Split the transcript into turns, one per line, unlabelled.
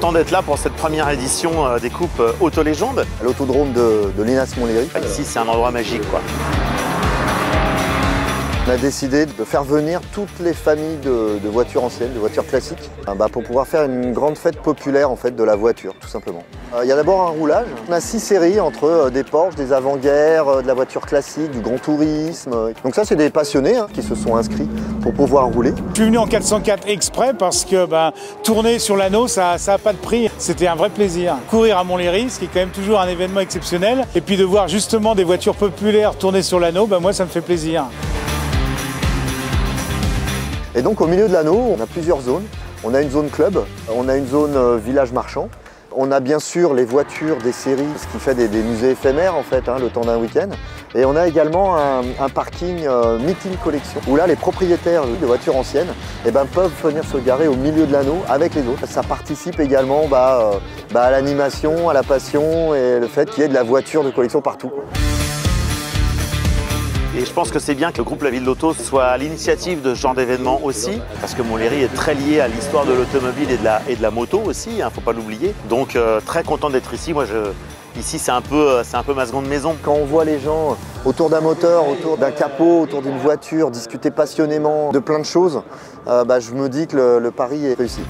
content d'être là pour cette première édition des Coupes Auto Légende.
L'autodrome de l'Inas Montlhéry.
Ici, c'est un endroit magique, quoi.
On a décidé de faire venir toutes les familles de voitures anciennes, de voitures classiques, pour pouvoir faire une grande fête populaire en fait, de la voiture, tout simplement. Il y a d'abord un roulage. On a 6 séries entre des Porsche, des avant-guerres, de la voiture classique, du grand tourisme. Donc ça, c'est des passionnés qui se sont inscrits pour pouvoir rouler.
Je suis venu en 404 exprès parce que tourner sur l'anneau, ça n'a pas de prix. C'était un vrai plaisir. Courir à Montlhéry, ce qui est quand même toujours un événement exceptionnel. Et puis de voir justement des voitures populaires tourner sur l'anneau, moi, ça me fait plaisir.
Et donc au milieu de l'anneau, on a plusieurs zones. On a une zone club, on a une zone village marchand. On a bien sûr les voitures des séries, ce qui fait des musées éphémères en fait, le temps d'un week-end. Et on a également un parking meeting collection, où là les propriétaires de voitures anciennes peuvent venir se garer au milieu de l'anneau avec les autres. Ça participe également à l'animation, à la passion et le fait qu'il y ait de la voiture de collection partout.
Et je pense que c'est bien que le groupe La Ville d'Auto soit à l'initiative de ce genre d'événement aussi, parce que Montlhéry est très lié à l'histoire de l'automobile et de la moto aussi, faut pas l'oublier. Donc très content d'être ici. Moi, ici, c'est un peu ma seconde maison.
Quand on voit les gens autour d'un moteur, autour d'un capot, autour d'une voiture, discuter passionnément de plein de choses, je me dis que le pari est réussi.